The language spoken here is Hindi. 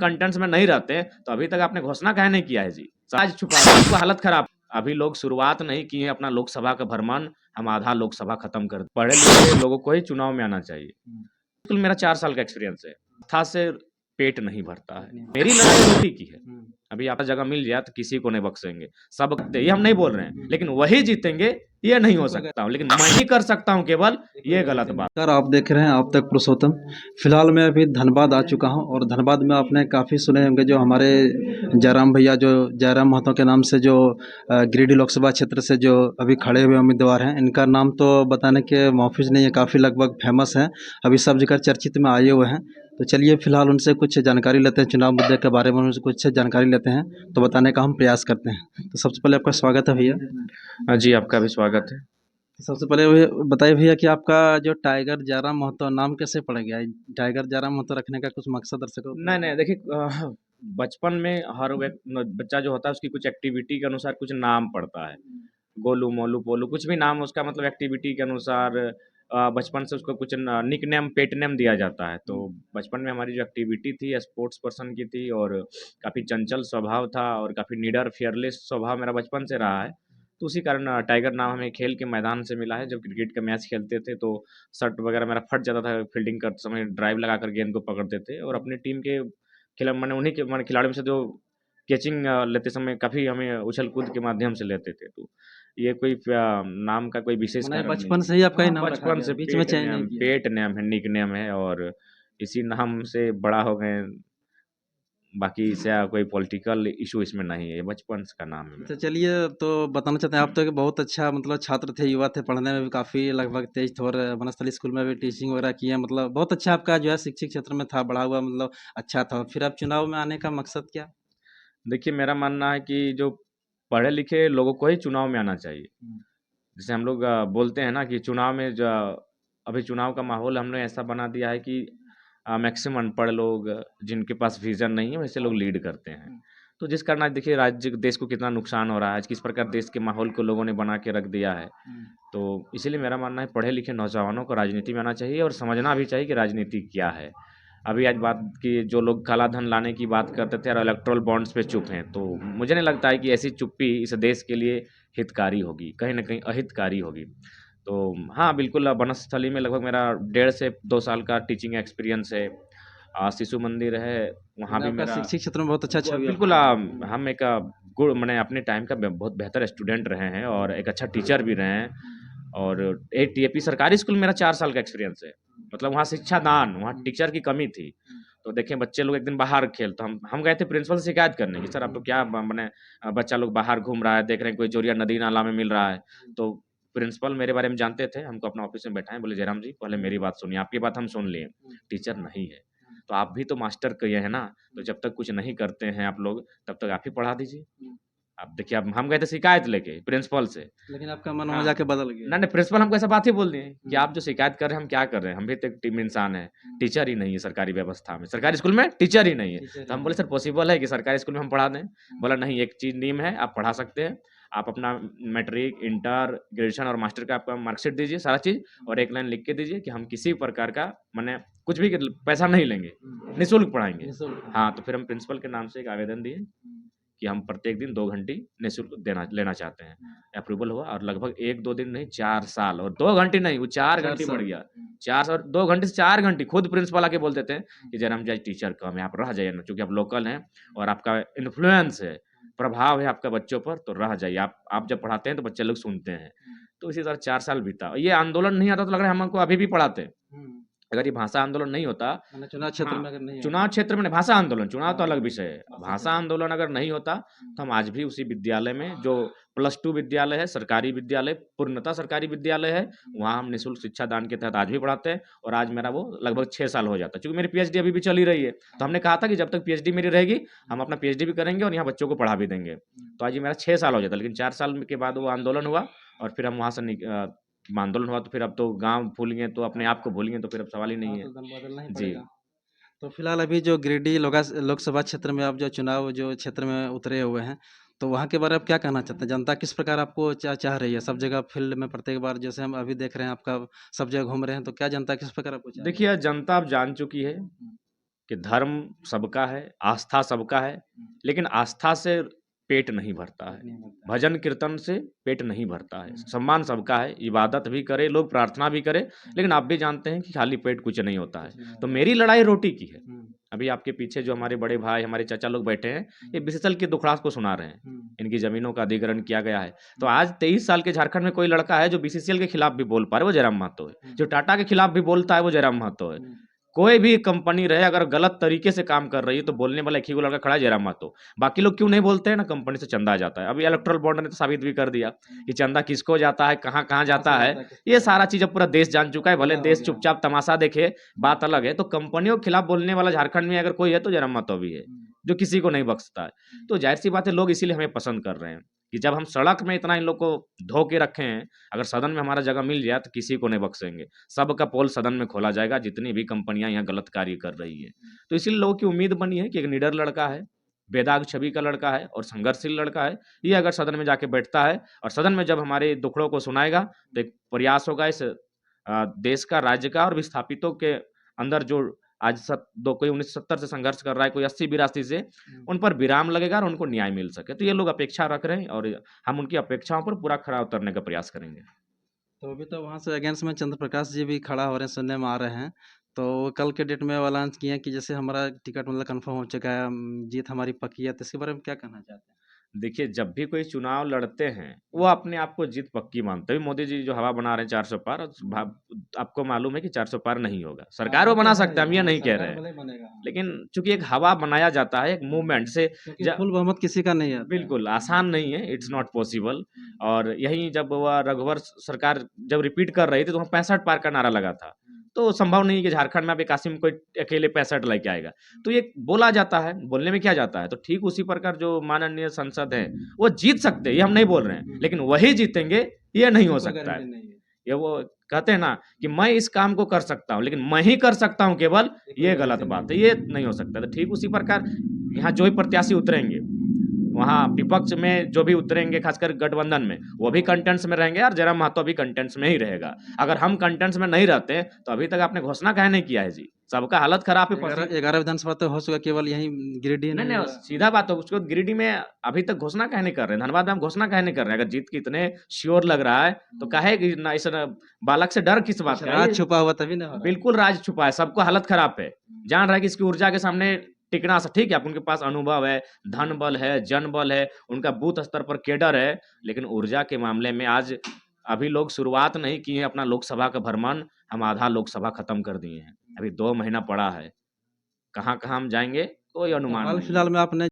कंटेंट्स में नहीं रहते तो अभी तक आपने घोषणा काहे नहीं किया है जी? आज छुपा आपका हालत खराब। अभी लोग शुरुआत नहीं किए हैं अपना लोकसभा का भ्रमण, हम आधा लोकसभा खत्म कर पढ़े लिखे लोगों को ही चुनाव में आना चाहिए। बिल्कुल मेरा 4 साल का एक्सपीरियंस है। था से पेट नहीं भरता है। मेरी लड़ाई रोटी की है। अभी आप जगह मिल जाए तो किसी को नहीं बख्शेंगे। सब ये हम नहीं बोल रहे हैं, लेकिन वही जीतेंगे ये नहीं हो सकता हूँ, लेकिन मैं ही कर सकता हूँ केवल, ये गलत बात। सर आप देख रहे हैं आप तक पुरुषोत्तम। फिलहाल मैं अभी धनबाद आ चुका हूं और धनबाद में आपने काफ़ी सुने होंगे जो हमारे जयराम भैया जो जयराम महतो के नाम से जो गिरिडीह लोकसभा क्षेत्र से जो अभी खड़े हुए उम्मीदवार हैं, इनका नाम तो बताने के मौफिज नहीं है, काफ़ी लगभग फेमस हैं, अभी सब जगह चर्चित में आए हुए हैं। तो चलिए फिलहाल उनसे कुछ जानकारी लेते हैं, चुनाव मुद्दे के बारे में उनसे कुछ जानकारी लेते हैं तो बताने का हम प्रयास करते हैं। तो सबसे पहले आपका स्वागत है भैया। जी आपका भी स्वागत है। सबसे पहले ये बताइए भैया कि आपका जो टाइगर जयराम महतो नाम कैसे पड़ गया? टाइगर जयराम महतो रखने का कुछ मकसद दर्शकों को? नहीं नहीं देखिए, बचपन में हर बच्चा जो होता है उसकी कुछ एक्टिविटी के अनुसार कुछ नाम पड़ता है। गोलू मोलू पोलू कुछ भी नाम उसका मतलब एक्टिविटी के अनुसार बचपन से उसको कुछ निक नेम पेट नेम दिया जाता है। तो बचपन में हमारी जो एक्टिविटी थी स्पोर्ट्स पर्सन की थी और काफ़ी चंचल स्वभाव था और काफ़ी निडर फियरलेस स्वभाव मेरा बचपन से रहा है। तो उसी कारण टाइगर नाम हमें खेल के मैदान से मिला है। जब क्रिकेट का मैच खेलते थे तो शर्ट वगैरह मेरा फट जाता था, फील्डिंग करते समय ड्राइव लगाकर गेंद को पकड़ते थे और अपनी टीम के खिला मैंने उन्हीं के मैंने खिलाड़ियों से जो कैचिंग लेते समय काफ़ी हमें उछल कूद के माध्यम से लेते थे। तो ये कोई नाम का कोई विशेष माने कारण नहीं बचपन है। से ही आपका ही हाँ, नाम रखा बचपन गया, से बीच में चेंज नहीं किया? पेट नेम है, निक नेम है और इसी नाम से बड़ा हो गए। बाकी इससे कोई पॉलिटिकल इशू इसमें नहीं है, ये बचपन का नाम है अच्छा मेरा। चलिए तो बताना चाहते हैं आप तो एक बहुत अच्छा मतलब छात्र थे, युवा थे, पढ़ने में भी काफ़ी लगभग तेज थे और वनस्थली स्कूल में भी टीचिंग वगैरह किए, मतलब बहुत अच्छा आपका जो है शिक्षक क्षेत्र में था, बढ़ा हुआ मतलब अच्छा था। फिर आप चुनाव में आने का मकसद क्या? देखिए मेरा मानना है कि जो पढ़े लिखे लोगों को ही चुनाव में आना चाहिए। जैसे हम लोग बोलते हैं ना कि चुनाव में जो अभी चुनाव का माहौल हमने ऐसा बना दिया है कि मैक्सिमम अनपढ़ लोग जिनके पास विजन नहीं है वैसे लोग लीड करते हैं। तो जिस कारण आज देखिए राज्य देश को कितना नुकसान हो रहा है, आज किस प्रकार देश के माहौल को लोगों ने बना के रख दिया है। तो इसीलिए मेरा मानना है पढ़े लिखे नौजवानों को राजनीति में आना चाहिए और समझना भी चाहिए कि राजनीति क्या है। अभी आज बात की जो लोग काला धन लाने की बात करते थे और इलेक्टोरल बॉन्ड्स पे चुप हैं, तो मुझे नहीं लगता है कि ऐसी चुप्पी इस देश के लिए हितकारी होगी, कहीं न कहीं अहितकारी होगी। तो हाँ, बिल्कुल वनस्थली में लगभग मेरा 1.5 से 2 साल का टीचिंग एक्सपीरियंस है। शिशु मंदिर है, वहाँ मैंने भी आपका मेरा शिक्षक क्षेत्र में बहुत अच्छा छवि है बिल्कुल आपका। हम एक गुड माने अपने टाइम का बहुत बेहतर स्टूडेंट रहे हैं और एक अच्छा टीचर भी रहे हैं। और एक टीएपी सरकारी स्कूल में मेरा 4 साल का एक्सपीरियंस है। मतलब वहाँ शिक्षादान, वहाँ टीचर की कमी थी। तो देखें बच्चे लोग एक दिन बाहर खेल तो हम गए थे प्रिंसिपल से शिकायत करने कि सर आप लोग क्या माने बच्चा लोग बाहर घूम रहा है, देख रहे हैं कोई चोरिया नदी नाला में मिल रहा है। तो प्रिंसिपल मेरे बारे में जानते थे, हमको अपना ऑफिस में बैठाए, बोले जयराम जी पहले मेरी बात सुनिए, आपकी बात हम सुन लिए, टीचर नहीं है। तो आप भी तो मास्टर किए हैं ना, तो जब तक कुछ नहीं करते हैं आप लोग, तब तक आप ही पढ़ा दीजिए। अब देखिए अब हम गए थे शिकायत लेके प्रिंसिपल से। लेकिन आपका मन वहाँ हाँ, जाके बदल गया। नहीं, नहीं प्रिंसिपल हमको ऐसा बात ही बोल दिए कि आप जो शिकायत कर रहे हैं हम क्या कर रहे हैं? हम भी तो एक टीम इंसान है, टीचर ही नहीं है सरकारी व्यवस्था में, सरकारी स्कूल में टीचर ही नहीं है। तो हम बोले सर पॉसिबल है कि सरकारी स्कूल में हम पढ़ा दें? बोला नहीं एक चीज़ नियम है, आप पढ़ा सकते हैं। आप अपना मैट्रिक, इंटर, ग्रेजुएशन और मास्टर का आपका मार्कशीट दीजिए सारा चीज़ और एक लाइन लिख के दीजिए कि हम किसी प्रकार का माने कुछ भी पैसा नहीं लेंगे, निःशुल्क पढ़ाएँगे। निःशुल्क। हाँ, तो फिर हम प्रिंसिपल के नाम से एक आवेदन दिए कि हम प्रत्येक दिन 2 घंटे निःशुल्क लेना चाहते हैं। अप्रूवल हुआ और लगभग 1-2 दिन नहीं 4 साल और 2 घंटे नहीं वो 4 4 घंटे बढ़ साल। गया। 4 साल 2 घंटे से 4 घंटे खुद प्रिंसिपल आके बोल देते हैं कि जयराम जी आज टीचर कम है, आप रह जाइए ना क्योंकि आप लोकल हैं और आपका इन्फ्लुएंस है, प्रभाव है आपका बच्चों पर तो रह जाइए। आप जब पढ़ाते हैं तो बच्चे लोग सुनते हैं। तो इसी तरह 4 साल बीता। ये आंदोलन नहीं आता तो लग रहा है हम हमको अभी भी पढ़ाते। अगर ये भाषा आंदोलन नहीं होता मैंने चुनाव क्षेत्र हाँ, में अगर नहीं चुनाव क्षेत्र में नहीं, भाषा आंदोलन, चुनाव तो हाँ, अलग विषय है। भाषा आंदोलन अगर नहीं होता, तो हम आज भी उसी विद्यालय में जो +2 विद्यालय है, सरकारी विद्यालय, पूर्णतः सरकारी विद्यालय है, वहाँ हम निःशुल्क शिक्षा दान के तहत आज भी पढ़ाते हैं और आज मेरा वो लगभग 6 साल हो जाता है। चूँकि मेरी पीएचडी अभी भी चल ही रही है, तो हमने कहा था कि जब तक पीएचडी मेरी रहेगी, हम अपना पीएचडी भी करेंगे और यहाँ बच्चों को पढ़ा भी देंगे। तो आज ये मेरा 6 साल हो जाता है, लेकिन 4 साल के बाद वो आंदोलन हुआ और फिर हम वहाँ से आंदोलन हुआ तो फिर अब तो गाँव भूल गए, तो अपने आप को भूल गए, तो फिर अब सवाल ही नहीं है। तो बदलना ही जी। पड़ेगा। तो फिलहाल अभी जो गिरिडीह लोकसभा क्षेत्र में आप जो चुनाव जो क्षेत्र में उतरे हुए हैं, तो वहाँ के बारे में आप क्या कहना चाहते हैं? जनता किस प्रकार आपको चाह रही है? सब जगह फील्ड में प्रत्येक बार जैसे हम अभी देख रहे हैं आपका सब जगह घूम रहे हैं, तो क्या जनता किस प्रकार आपको चाह रही है? देखिए, जनता अब जान चुकी है कि धर्म सबका है, आस्था सबका है, लेकिन आस्था से पेट नहीं भरता है, भजन कीर्तन से पेट नहीं भरता है। सम्मान सबका है, इबादत भी करे लोग, प्रार्थना भी करे, लेकिन आप भी जानते हैं कि खाली पेट कुछ नहीं होता है। तो मेरी लड़ाई रोटी की है। अभी आपके पीछे जो हमारे बड़े भाई, हमारे चाचा लोग बैठे हैं, ये बीसीसीएल की दुखड़ास को सुना रहे हैं। इनकी ज़मीनों का अधिग्रहण किया गया है। तो आज 23 साल के झारखंड में कोई लड़का है जो बीसीसीएल के खिलाफ भी बोल पा रहा है, वो जयराम महतो है। जो टाटा के खिलाफ भी बोलता है, वो जयराम महतो है। कोई भी कंपनी रहे, अगर गलत तरीके से काम कर रही है तो बोलने वाला एक ही वो लड़का खड़ा है, जयराम महतो। बाकी लोग क्यों नहीं बोलते हैं ना, कंपनी से चंदा जाता है। अभी इलेक्ट्रल बॉन्ड ने तो साबित भी कर दिया कि चंदा किसको जाता है, कहाँ कहाँ जाता है, ये सारा चीज अब पूरा देश जान चुका है। भले देश चुपचाप तमाशा देखे, बात अलग है। तो कंपनियों के खिलाफ बोलने वाला झारखंड में अगर कोई है तो जयराम महतो भी है, जो किसी को नहीं बख्शता है। तो जाहिर सी बात है, लोग इसीलिए हमें पसंद कर रहे हैं कि जब हम सड़क में इतना इन लोग को धो के रखे हैं, अगर सदन में हमारा जगह मिल जाए तो किसी को नहीं बख्शेंगे। सबका पोल सदन में खोला जाएगा, जितनी भी कंपनियां यहाँ गलत कार्य कर रही है। तो इसीलिए लोगों की उम्मीद बनी है कि एक निडर लड़का है, बेदाग छवि का लड़का है और संघर्षशील लड़का है। ये अगर सदन में जाके बैठता है और सदन में जब हमारे दुखड़ों को सुनाएगा, तो एक प्रयास होगा इस देश का, राज्य का और विस्थापितों के अंदर जो आज कोई 1970 से संघर्ष कर रहा है, कोई 80-82 से, उन पर विराम लगेगा और उनको न्याय मिल सके। तो ये लोग अपेक्षा रख रहे हैं और हम उनकी अपेक्षाओं पर पूरा खरा उतरने का प्रयास करेंगे। तो अभी तो वहाँ से अगेंस्ट में चंद्र प्रकाश जी भी खड़ा हो रहे हैं, सुनने में आ रहे हैं। तो कल के डेट में वो ऐलान किए हैं कि जैसे हमारा टिकट मतलब कंफर्म हो चुका है, जीत हमारी पक्की है। तो इसके बारे में क्या कहना चाहते हैं? देखिए, जब भी कोई चुनाव लड़ते हैं, वो अपने आप को जीत पक्की मानते हैं। मोदी जी जो हवा बना रहे हैं 400 पार, आपको मालूम है कि 400 पार नहीं होगा। सरकार वो बना सकता है, हम ये नहीं कह रहे हैं। लेकिन चूंकि एक हवा बनाया जाता है, एक मूवमेंट से, फुल बहुमत किसी का नहीं है। बिल्कुल आसान नहीं है, इट्स नॉट पॉसिबल। और यही जब वह रघुवर सरकार जब रिपीट कर रही थी, तो वहाँ 65 पार का नारा लगा था। तो संभव नहीं कि झारखंड में अभी कासिम कोई अकेले 65 लेके आएगा। तो ये बोला जाता है, बोलने में क्या जाता है। तो ठीक उसी प्रकार जो माननीय संसद है, वो जीत सकते हैं, ये हम नहीं बोल रहे हैं, लेकिन वही जीतेंगे ये नहीं हो सकता है। ये वो कहते हैं ना कि मैं इस काम को कर सकता हूँ, लेकिन मैं ही कर सकता हूँ केवल, ये गलत बात है, ये नहीं हो सकता। तो ठीक उसी प्रकार यहाँ जो भी प्रत्याशी उतरेंगे, वहाँ विपक्ष में जो भी उतरेंगे, खासकर गठबंधन में, वो भी कंटेंट्स में रहेंगे और जयराम महतो भी कंटेंट्स में ही रहेगा। अगर हम कंटेंट्स में नहीं रहते तो अभी तक आपने घोषणा काहे नहीं किया है जी? सबका हालत खराब है। 11 विधानसभा तो हो चुका, केवल यहीं गिरिडीह नहीं नहीं, सीधा बात है। उसको गिरिडीह में अभी तक घोषणा काहे नहीं कर रहे हैं, धनबाद में हम घोषणा काहे नहीं कर रहे हैं? अगर जीत के इतने श्योर लग रहा है तो काहे कि ना, इस बालक से डर किस बात का? राज छुपा हुआ तभी ना। बिल्कुल राज छुपा है, सबको हालत खराब है। जान रहा है कि इसकी ऊर्जा के सामने टिकना ठीक है। आप उनके पास अनुभव है, धन बल है, जन बल है, उनका बूथ स्तर पर केडर है, लेकिन ऊर्जा के मामले में आज अभी लोग शुरुआत नहीं किए हैं अपना लोकसभा का भ्रमण। हम आधा लोकसभा खत्म कर दिए हैं, अभी 2 महीना पड़ा है। कहाँ कहाँ हम जाएंगे कोई अनुमान हाल नहीं। फिलहाल में आपने